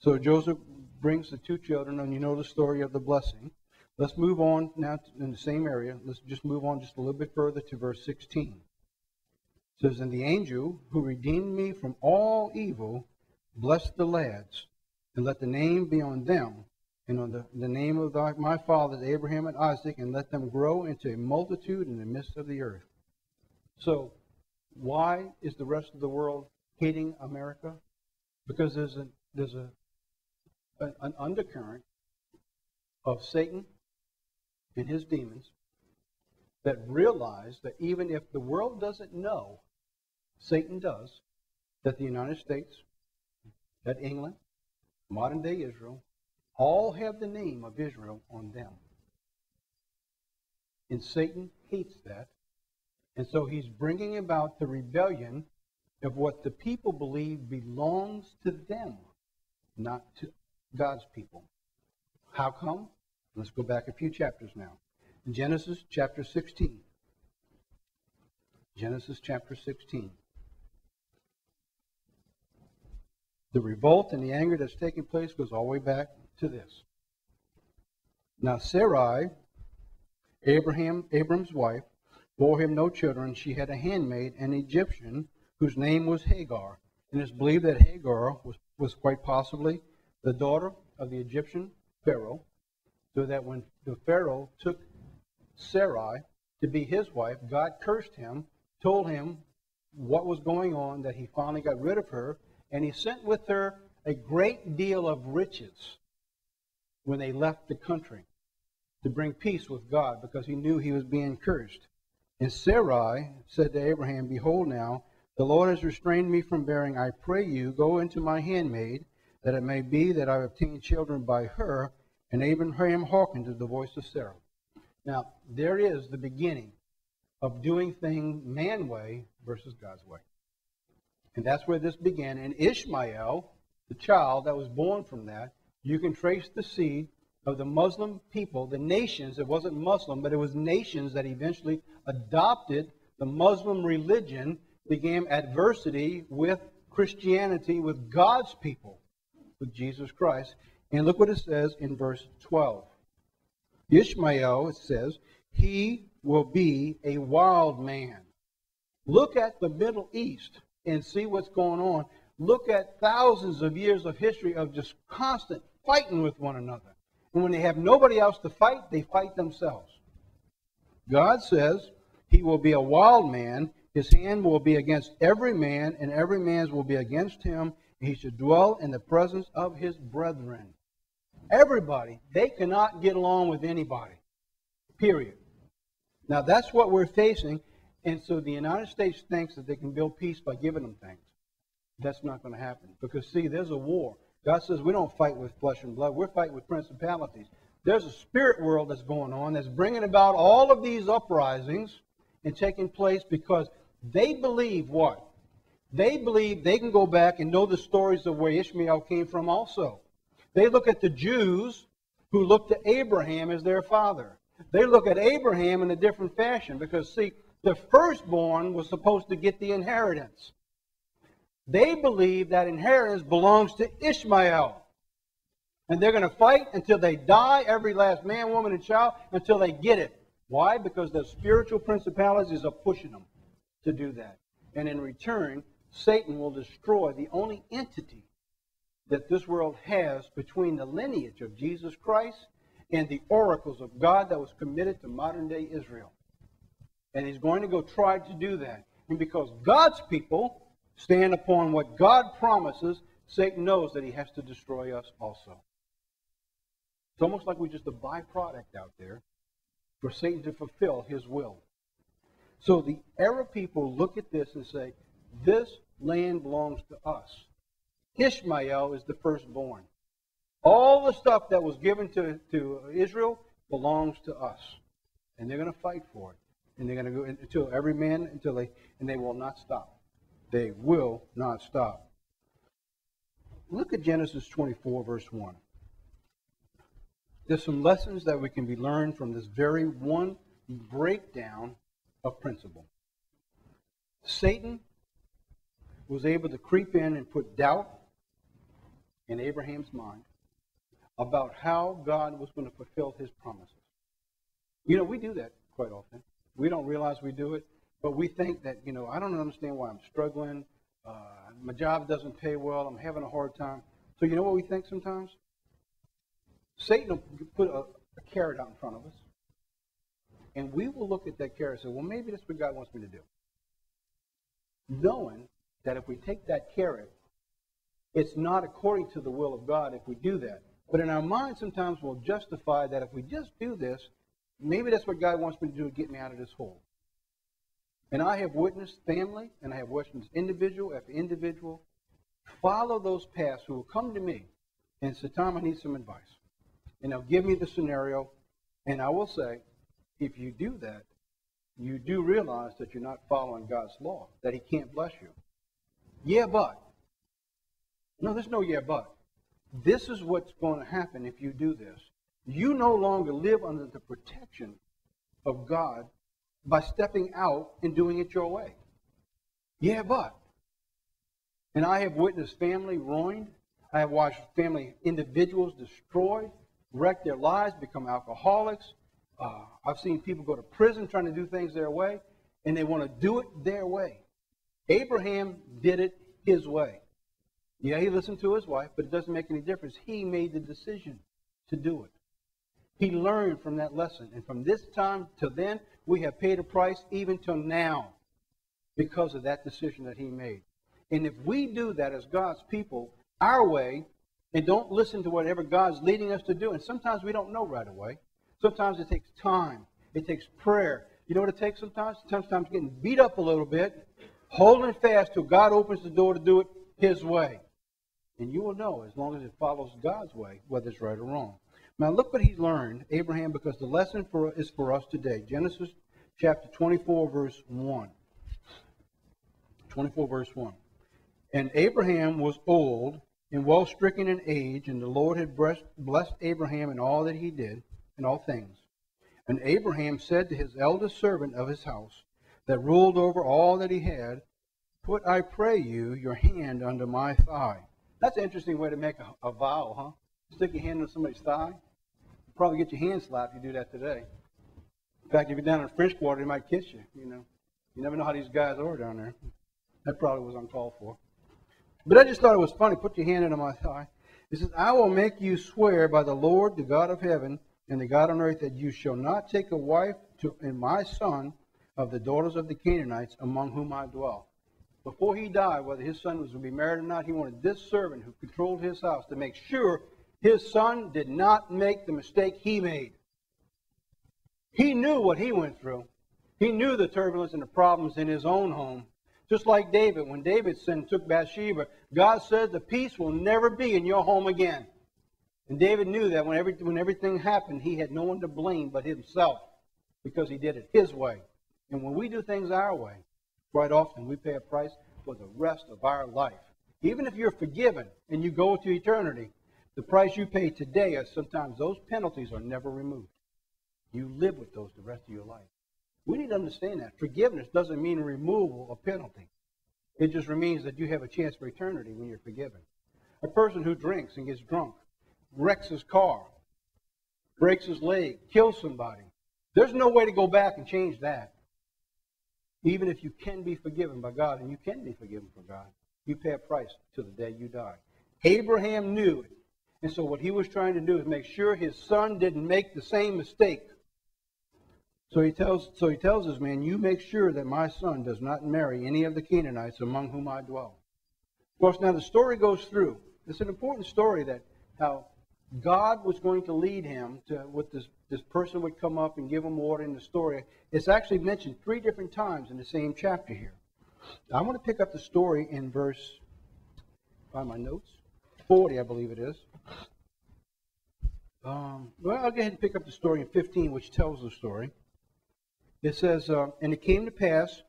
So Joseph brings the two children, and you know the story of the blessing. Let's move on now in the same area. Let's just move on just a little bit further to verse 16. It says, And the angel who redeemed me from all evil blessed the lads, and let the name be on them, and on the name of my fathers Abraham and Isaac, and let them grow into a multitude in the midst of the earth. So, why is the rest of the world hating America? Because there's an undercurrent of Satan and his demons that realize that even if the world doesn't know, Satan does, that the United States, that England, modern day Israel, all have the name of Israel on them. And Satan hates that. And so he's bringing about the rebellion of what the people believe belongs to them, not to God's people. How come? Let's go back a few chapters now. In Genesis chapter 16. Genesis chapter 16. The revolt and the anger that's taking place goes all the way back to this. Now Sarai, Abram's wife, bore him no children. She had a handmaid, an Egyptian, whose name was Hagar. And it's believed that Hagar was quite possibly the daughter of the Egyptian Pharaoh, so that when the Pharaoh took Sarai to be his wife, God cursed him, told him what was going on, that he finally got rid of her, and he sent with her a great deal of riches when they left the country to bring peace with God, because he knew he was being cursed. And Sarai said to Abraham, Behold now, the Lord has restrained me from bearing. I pray you, go into my handmaid, that it may be that I obtain children by her. And Abraham hearkened to the voice of Sarah. Now, there is the beginning of doing things man way versus God's way. And that's where this began. And Ishmael, the child that was born from that, you can trace the seed of the Muslim people, the nations. It wasn't Muslim, but it was nations that eventually adopted the Muslim religion, began adversity with Christianity, with God's people, with Jesus Christ. And look what it says in verse 12. Ishmael, it says, he will be a wild man. Look at the Middle East and see what's going on. Look at thousands of years of history of just constant fighting with one another. And when they have nobody else to fight, they fight themselves. God says he will be a wild man. His hand will be against every man, and every man's will be against him. And he should dwell in the presence of his brethren. Everybody, they cannot get along with anybody. Period. Now that's what we're facing. And so the United States thinks that they can build peace by giving them things. That's not going to happen. Because, see, there's a war. God says we don't fight with flesh and blood. We're fighting with principalities. There's a spirit world that's going on that's bringing about all of these uprisings and taking place because they believe what? They believe they can go back and know the stories of where Ishmael came from also. They look at the Jews who look to Abraham as their father. They look at Abraham in a different fashion because, see, the firstborn was supposed to get the inheritance. They believe that inheritance belongs to Ishmael. And they're going to fight until they die, every last man, woman, and child, until they get it. Why? Because the spiritual principalities are pushing them to do that. And in return, Satan will destroy the only entity that this world has between the lineage of Jesus Christ and the oracles of God that was committed to modern-day Israel. And he's going to go try to do that. And because God's people stand upon what God promises, Satan knows that he has to destroy us also. It's almost like we're just a byproduct out there for Satan to fulfill his will. So the Arab people look at this and say, this land belongs to us. Ishmael is the firstborn. All the stuff that was given to Israel belongs to us. And they're going to fight for it. And they're going to go until every man, and they will not stop. They will not stop. Look at Genesis 24, verse 1. There's some lessons that we can be learned from this very one breakdown of principle. Satan was able to creep in and put doubt in Abraham's mind about how God was going to fulfill his promises. You know, we do that quite often. We don't realize we do it, but we think that, I don't understand why I'm struggling. My job doesn't pay well. I'm having a hard time. So you know what we think sometimes? Satan will put a carrot out in front of us, and we will look at that carrot and say, well, maybe that's what God wants me to do. Knowing that if we take that carrot, it's not according to the will of God if we do that. But in our mind, sometimes we'll justify that if we just do this, maybe that's what God wants me to do to get me out of this hole. And I have witnessed family, and I have witnessed individual after individual follow those paths who will come to me and say, Tom, I need some advice. And they'll give me the scenario, and I will say, if you do that, you do realize that you're not following God's law, that he can't bless you. Yeah, but. No, there's no yeah, but. This is what's going to happen if you do this. You no longer live under the protection of God by stepping out and doing it your way. Yeah, but. And I have witnessed family ruined. I have watched family individuals destroyed, wreck their lives, become alcoholics. I've seen people go to prison trying to do things their way, and they want to do it their way. Abraham did it his way. Yeah, he listened to his wife, but it doesn't make any difference. He made the decision to do it. He learned from that lesson. And from this time to then, we have paid a price even till now because of that decision that he made. And if we do that as God's people, our way, and don't listen to whatever God's leading us to do, and sometimes we don't know right away. Sometimes it takes time. It takes prayer. You know what it takes sometimes? Sometimes getting beat up a little bit, holding fast till God opens the door to do it his way. And you will know as long as it follows God's way, whether it's right or wrong. Now look what he learned, Abraham, because the lesson is for us today. Genesis chapter 24, verse 1. 24, verse 1. And Abraham was old and well stricken in age, and the Lord had blessed Abraham in all that he did, in all things. And Abraham said to his eldest servant of his house, that ruled over all that he had, put, I pray you, your hand under my thigh. That's an interesting way to make a vow, huh? Stick your hand on somebody's thigh. You'll probably get your hand slapped if you do that today. In fact, if you're down in French Quarter, they might kiss you, You never know how these guys are down there. That probably was uncalled for. But I just thought it was funny. Put your hand under my thigh. It says, I will make you swear by the Lord, the God of heaven, and the God on earth, that you shall not take a wife in my son of the daughters of the Canaanites among whom I dwell. Before he died, whether his son was going to be married or not, he wanted this servant who controlled his house to make sure his son did not make the mistake he made. He knew what he went through. He knew the turbulence and the problems in his own home. Just like David, when David sinned and took Bathsheba, God said the peace will never be in your home again. And David knew that when everything happened, he had no one to blame but himself, because he did it his way. And when we do things our way, quite often we pay a price for the rest of our life. Even if you're forgiven and you go to eternity, the price you pay today is sometimes those penalties are never removed. You live with those the rest of your life. We need to understand that. Forgiveness doesn't mean removal of penalty. It just means that you have a chance for eternity when you're forgiven. A person who drinks and gets drunk, wrecks his car, breaks his leg, kills somebody, there's no way to go back and change that. Even if you can be forgiven by God, and you can be forgiven from God, you pay a price till the day you die. Abraham knew it. And so what he was trying to do is make sure his son didn't make the same mistake. So he tells his man, you make sure that my son does not marry any of the Canaanites among whom I dwell. Of course, now the story goes through. It's an important story that how God was going to lead him to with this person would come up and give him water in the story. It's actually mentioned 3 different times in the same chapter here. I want to pick up the story in verse, by my notes, 40, I believe it is. Well, I'll go ahead and pick up the story in 15, which tells the story. It says, and it came to pass,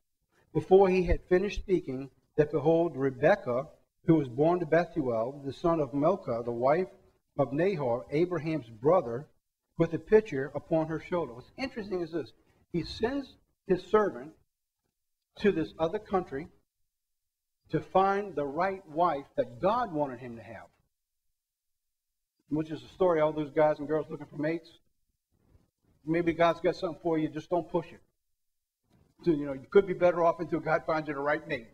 before he had finished speaking, that behold, Rebekah, who was born to Bethuel, the son of Milcah, the wife of Nahor, Abraham's brother, with a pitcher upon her shoulder. What's interesting is this. He sends his servant to this other country to find the right wife that God wanted him to have. Which is the story of all those guys and girls looking for mates. Maybe God's got something for you, just don't push it. So, you could be better off until God finds you the right mate.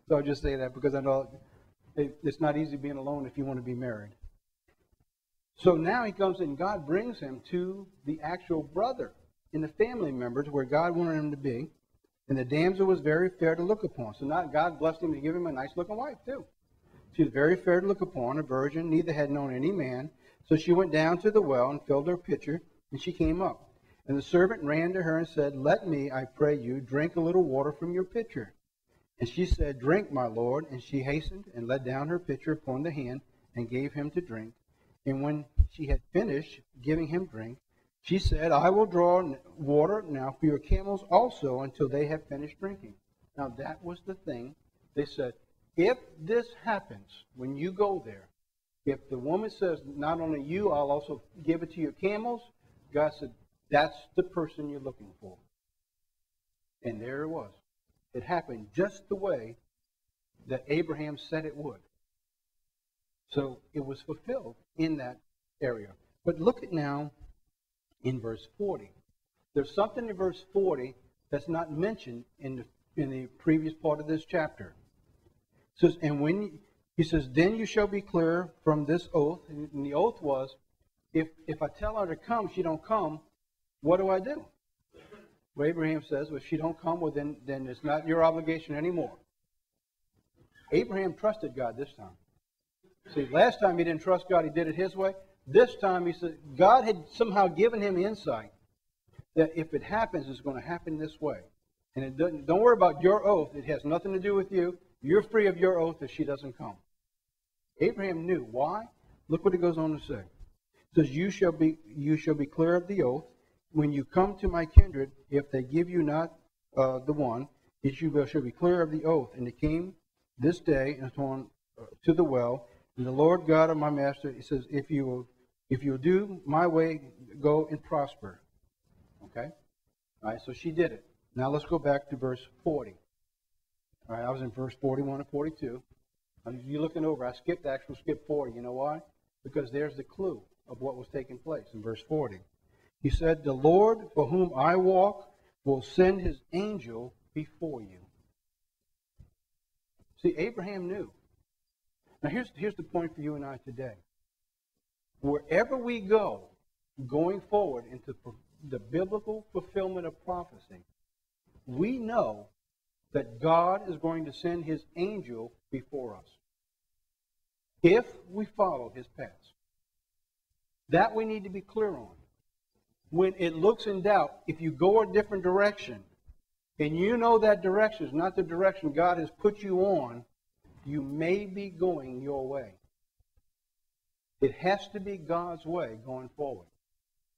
So I'll just say that because I know it's not easy being alone if you want to be married. So now he comes and God brings him to the actual brother and the family members where God wanted him to be. And the damsel was very fair to look upon. So now God blessed him to give him a nice looking wife too. She was very fair to look upon, a virgin, neither had known any man. So she went down to the well and filled her pitcher, and she came up. And the servant ran to her and said, let me, I pray you, drink a little water from your pitcher. And she said, drink, my lord. And she hastened and let down her pitcher upon the hand and gave him to drink. And when she had finished giving him drink, she said, I will draw water now for your camels also until they have finished drinking. Now that was the thing. They said, if this happens when you go there, if the woman says, not only you, I'll also give it to your camels, God said, that's the person you're looking for. And there it was. It happened just the way that Abraham said it would. So it was fulfilled in that area. But look at now in verse 40. There's something in verse 40 that's not mentioned in the previous part of this chapter. It says, and when he says, then you shall be clear from this oath. And the oath was, if I tell her to come, she don't come, what do I do? Well, Abraham says, well, if she don't come, well, then it's not your obligation anymore. Abraham trusted God this time. See, last time he didn't trust God, he did it his way. This time he said, God had somehow given him insight that if it happens, it's going to happen this way. And it doesn't, don't worry about your oath. It has nothing to do with you. You're free of your oath if she doesn't come. Abraham knew. Why? Look what it goes on to say. It says, you shall be clear of the oath. When you come to my kindred, if they give you not the one, you shall be clear of the oath. And it came this day to the well, and the Lord God of my master, he says, if you will do my way, go and prosper. Okay? All right, so she did it. Now let's go back to verse 40. All right, I was in verse 41 and 42. Now, you're looking over. I skipped 40. You know why? Because there's the clue of what was taking place in verse 40. He said, the Lord for whom I walk will send his angel before you. See, Abraham knew. Now here's the point for you and I today. Wherever we go, going forward into the biblical fulfillment of prophecy, we know that God is going to send his angel before us. If we follow his paths. That we need to be clear on. When it looks in doubt, if you go a different direction, and you know that direction is not the direction God has put you on, you may be going your way. It has to be God's way going forward.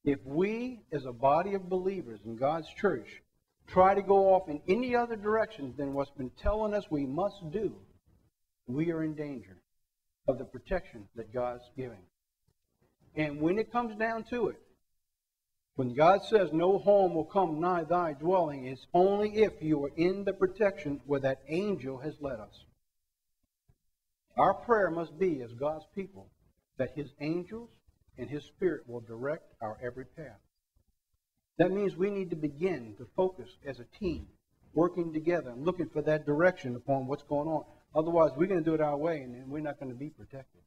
If we, as a body of believers in God's church, try to go off in any other direction than what's been telling us we must do, we are in danger of the protection that God's giving. And when it comes down to it, when God says no harm will come nigh thy dwelling, it's only if you are in the protection where that angel has led us. Our prayer must be, as God's people, that His angels and His Spirit will direct our every path. That means we need to begin to focus as a team, working together and looking for that direction upon what's going on. Otherwise, we're going to do it our way, and then we're not going to be protected.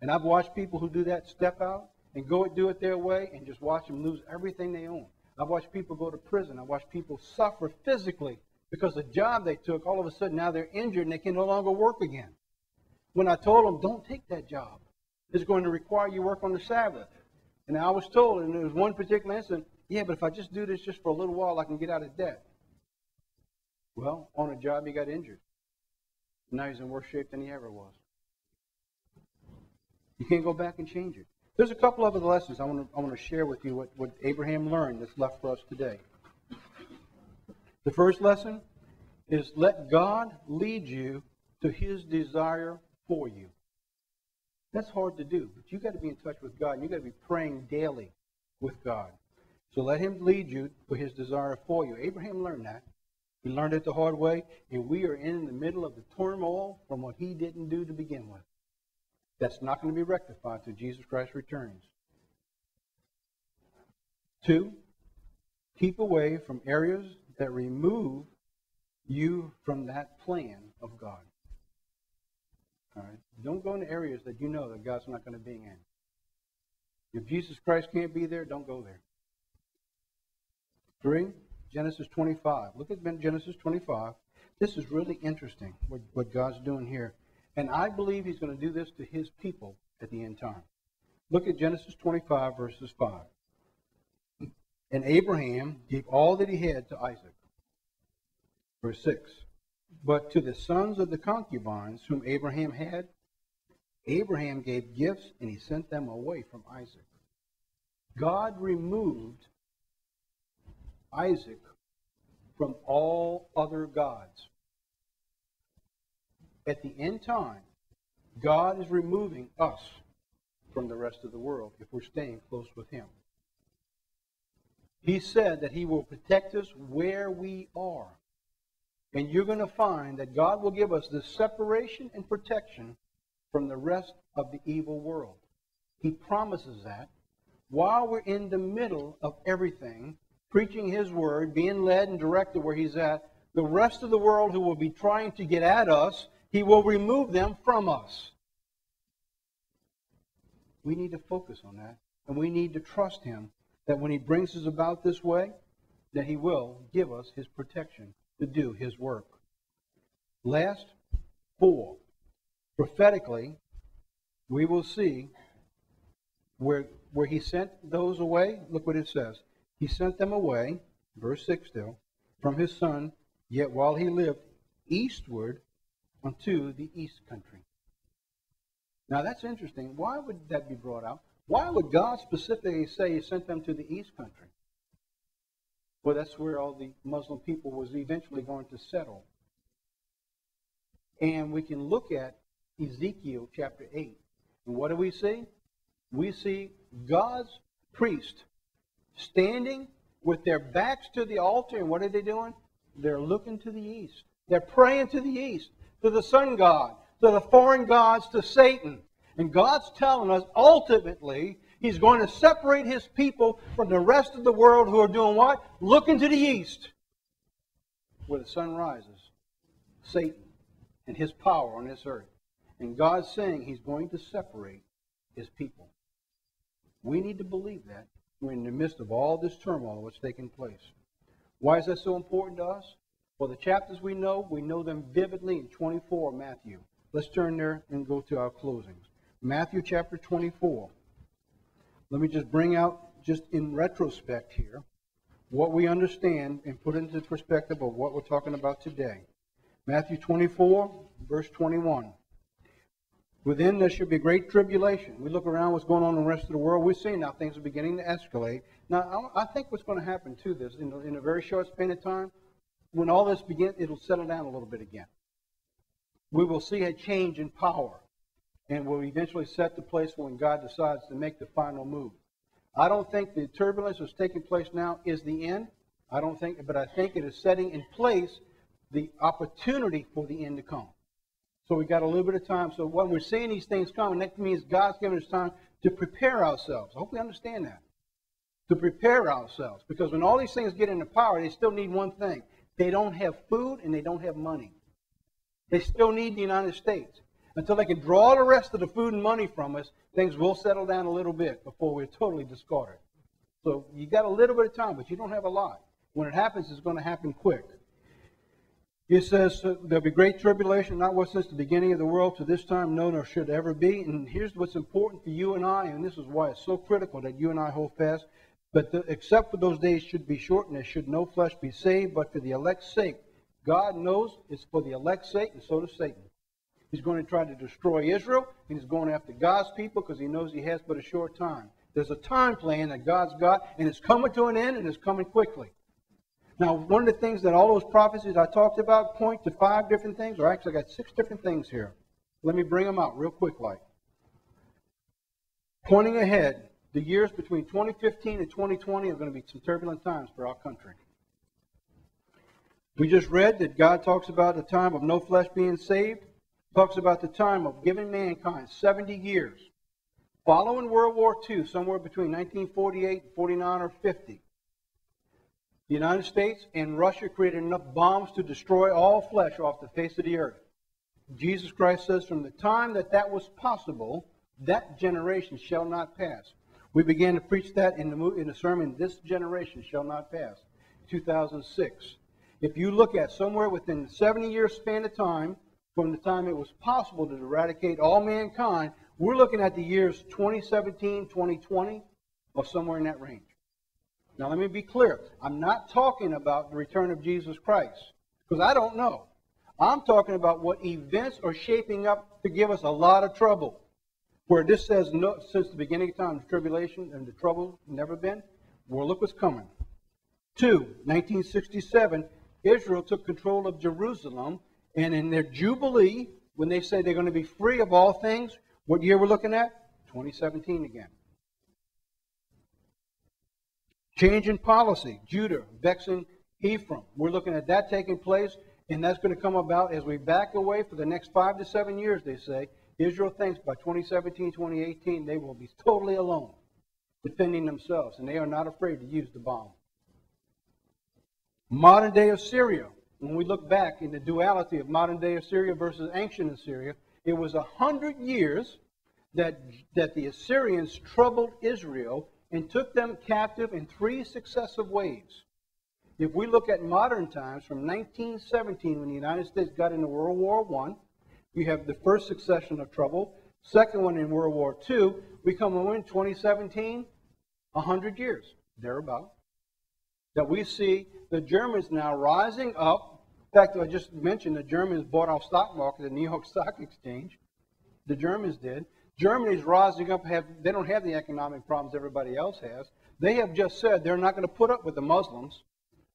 And I've watched people who do that step out and go and do it their way and just watch them lose everything they own. I've watched people go to prison. I've watched people suffer physically because the job they took, all of a sudden now they're injured and they can no longer work again. When I told them, don't take that job. It's going to require you work on the Sabbath. And I was told, and there was one particular incident, yeah, but if I just do this just for a little while, I can get out of debt. Well, on a job, he got injured. Now he's in worse shape than he ever was. You can't go back and change it. There's a couple of other lessons I want to share with you what Abraham learned that's left for us today. The first lesson is let God lead you to His desire for you. That's hard to do, but you've got to be in touch with God, and you've got to be praying daily with God. So let Him lead you to His desire for you. Abraham learned that. He learned it the hard way, and we are in the middle of the turmoil from what he didn't do to begin with. That's not going to be rectified till Jesus Christ returns. 2, keep away from areas that remove you from that plan of God. All right? Don't go into areas that you know that God's not going to be in. If Jesus Christ can't be there, don't go there. 3, Genesis 25. Look at Genesis 25. This is really interesting, what God's doing here. And I believe He's going to do this to His people at the end time. Look at Genesis 25, verses 5. And Abraham gave all that he had to Isaac. Verse 6. But to the sons of the concubines whom Abraham had, Abraham gave gifts, and he sent them away from Isaac. God removed Isaac from all other gods. At the end time, God is removing us from the rest of the world if we're staying close with Him. He said that He will protect us where we are. And you're going to find that God will give us this separation and protection from the rest of the evil world. He promises that while we're in the middle of everything, preaching His Word, being led and directed where He's at, the rest of the world who will be trying to get at us, He will remove them from us. We need to focus on that. And we need to trust Him that when He brings us about this way, that He will give us His protection to do His work. Last, 4. Prophetically, we will see where He sent those away. Look what it says. He sent them away, verse 6 still, from His Son, yet while He lived, eastward unto the east country. Now that's interesting. Why would that be brought out? Why would God specifically say He sent them to the east country? Well, that's where all the Muslim people was eventually going to settle. And we can look at Ezekiel chapter 8. And what do we see? We see God's priest standing with their backs to the altar. And what are they doing? They're looking to the east. They're praying to the east, to the sun god, to the foreign gods, to Satan. And God's telling us ultimately He's going to separate His people from the rest of the world who are doing what? Looking to the east, where the sun rises. Satan and his power on this earth. And God's saying He's going to separate His people. We need to believe that. We're in the midst of all this turmoil that's taking place. Why is that so important to us? Well, the chapters we know them vividly in 24 of Matthew. Let's turn there and go to our closings. Matthew chapter 24. Let me just bring out, just in retrospect here, what we understand and put it into perspective of what we're talking about today. Matthew 24, verse 21. Within there should be great tribulation. We look around what's going on in the rest of the world. We're seeing now things are beginning to escalate. Now, I think what's going to happen to this in a very short span of time, when all this begins, it'll settle down a little bit again. We will see a change in power. And we'll eventually set the place when God decides to make the final move. I don't think the turbulence that's taking place now is the end. But I think it is setting in place the opportunity for the end to come. So we got a little bit of time. So when we're seeing these things coming, that means God's giving us time to prepare ourselves. I hope we understand that. To prepare ourselves. Because when all these things get into power, they still need one thing. They don't have food and they don't have money. They still need the United States. Until they can draw the rest of the food and money from us, things will settle down a little bit before we're totally discarded. So you got a little bit of time, but you don't have a lot. When it happens, it's going to happen quick. It says there'll be great tribulation, not what since the beginning of the world to this time, no, nor should ever be. And here's what's important for you and I, and this is why it's so critical that you and I hold fast. But except for those days should be short, and there should no flesh be saved, but for the elect's sake. God knows it's for the elect's sake, and so does Satan. He's going to try to destroy Israel, and he's going after God's people because he knows he has but a short time. There's a time plan that God's got, and it's coming to an end, and it's coming quickly. Now, one of the things that all those prophecies I talked about point to 5 different things, or actually I got 6 different things here. Let me bring them out real quick like. Pointing ahead, the years between 2015 and 2020 are going to be some turbulent times for our country. We just read that God talks about the time of no flesh being saved. Talks about the time of giving mankind 70 years. Following World War II, somewhere between 1948 and 49 or 50. The United States and Russia created enough bombs to destroy all flesh off the face of the earth. Jesus Christ says from the time that was possible, that generation shall not pass. We began to preach that in the sermon, This Generation Shall Not Pass, 2006. If you look at somewhere within the 70-year span of time, from the time it was possible to eradicate all mankind, we're looking at the years 2017, 2020, or somewhere in that range. Now let me be clear. I'm not talking about the return of Jesus Christ, because I don't know. I'm talking about what events are shaping up to give us a lot of trouble. Where this says, no, since the beginning of time, the tribulation and the trouble never been. Well, look what's coming. 2, 1967, Israel took control of Jerusalem, and in their Jubilee, when they say they're going to be free of all things, what year we're looking at? 2017 again. Change in policy. Judah vexing Ephraim. We're looking at that taking place, and that's going to come about as we back away for the next 5 to 7 years, they say. Israel thinks by 2017, 2018, they will be totally alone, defending themselves, and they are not afraid to use the bomb. Modern day Assyria. When we look back in the duality of modern day Assyria versus ancient Assyria, it was 100 years that the Assyrians troubled Israel and took them captive in 3 successive waves. If we look at modern times, from 1917, when the United States got into World War I, we have the first succession of trouble. Second one in World War II, we come in 2017, 100 years, thereabout. That we see the Germans now rising up. In fact, I just mentioned the Germans bought off stock market, the New York Stock Exchange. The Germans did. Germany's rising up. They don't have the economic problems everybody else has. They have just said they're not going to put up with the Muslims.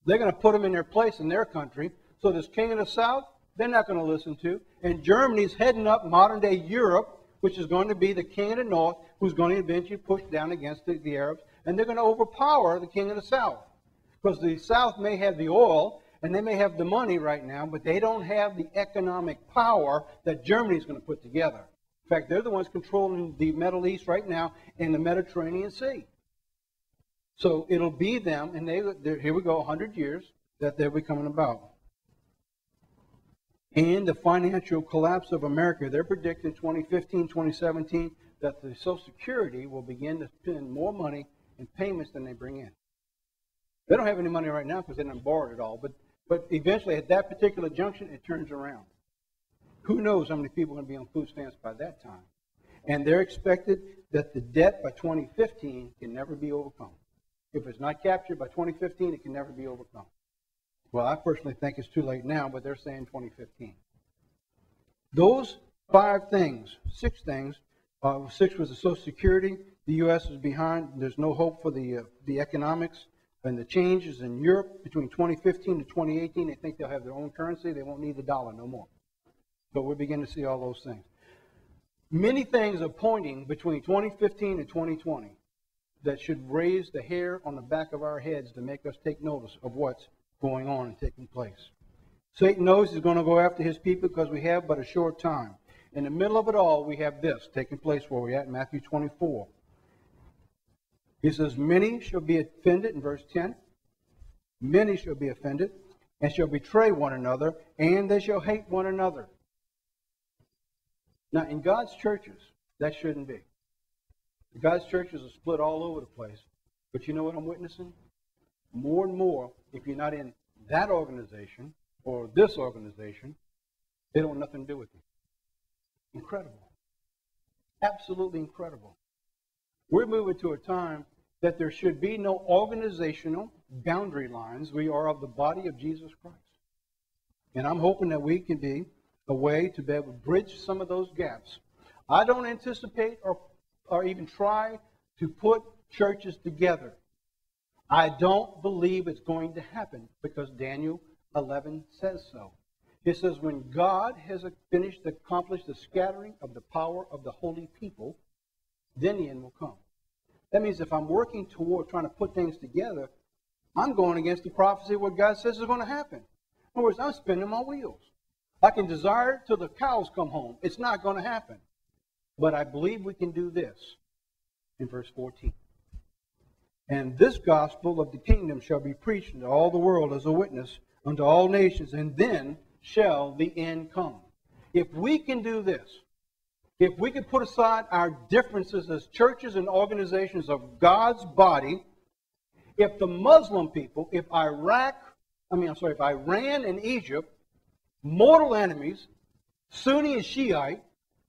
They're going to put them in their place in their country. So this king of the south, they're not going to listen to. And Germany's heading up modern-day Europe, which is going to be the king of the north, who's going to eventually push down against the Arabs. And they're going to overpower the king of the south. Because the south may have the oil, and they may have the money right now, but they don't have the economic power that Germany's going to put together. In fact, they're the ones controlling the Middle East right now and the Mediterranean Sea. So it'll be them, and here we go, 100 years, that they'll be coming about. And the financial collapse of America, they're predicting 2015, 2017, that the Social Security will begin to spend more money in payments than they bring in. They don't have any money right now because they didn't borrow it all, but eventually at that particular junction, it turns around. Who knows how many people are going to be on food stamps by that time. And they're expected that the debt by 2015 can never be overcome. If it's not captured by 2015, it can never be overcome. Well, I personally think it's too late now, but they're saying 2015. Those 5 things, 6 things, 6 was the Social Security. The U.S. is behind. There's no hope for the economics and the changes in Europe between 2015 to 2018. They think they'll have their own currency. They won't need the dollar no more. But we're beginning to see all those things. Many things are pointing between 2015 and 2020 that should raise the hair on the back of our heads to make us take notice of what's going on and taking place. Satan knows he's going to go after his people because we have but a short time. In the middle of it all, we have this taking place where we're at in Matthew 24. He says, many shall be offended in verse 10. Many shall be offended and shall betray one another, and they shall hate one another. Now, in God's churches, that shouldn't be. God's churches are split all over the place. But you know what I'm witnessing? More and more, if you're not in that organization or this organization, they don't want nothing to do with you. Incredible. Absolutely incredible. We're moving to a time that there should be no organizational boundary lines. We are of the body of Jesus Christ. And I'm hoping that we can be a way to be able to bridge some of those gaps. I don't anticipate or even try to put churches together. I don't believe it's going to happen because Daniel 11 says so. It says, when God has accomplished the scattering of the power of the holy people, then the end will come. That means if I'm working toward trying to put things together, I'm going against the prophecy of what God says is going to happen. In other words, I'm spinning my wheels. I can desire it till the cows come home. It's not going to happen. But I believe we can do this in verse 14. And this gospel of the kingdom shall be preached unto all the world as a witness unto all nations, and then shall the end come. If we can do this, if we can put aside our differences as churches and organizations of God's body, if the Muslim people, if Iran and Egypt, mortal enemies, Sunni and Shiite,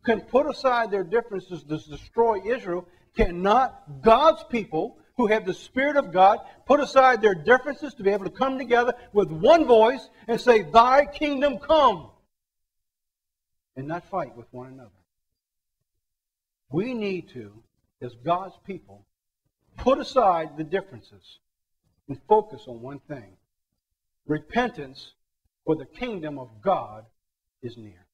can put aside their differences to destroy Israel, cannot God's people who have the Spirit of God put aside their differences to be able to come together with one voice and say, thy kingdom come, and not fight with one another. We need to, as God's people, put aside the differences and focus on one thing. Repentance, for the kingdom of God is near.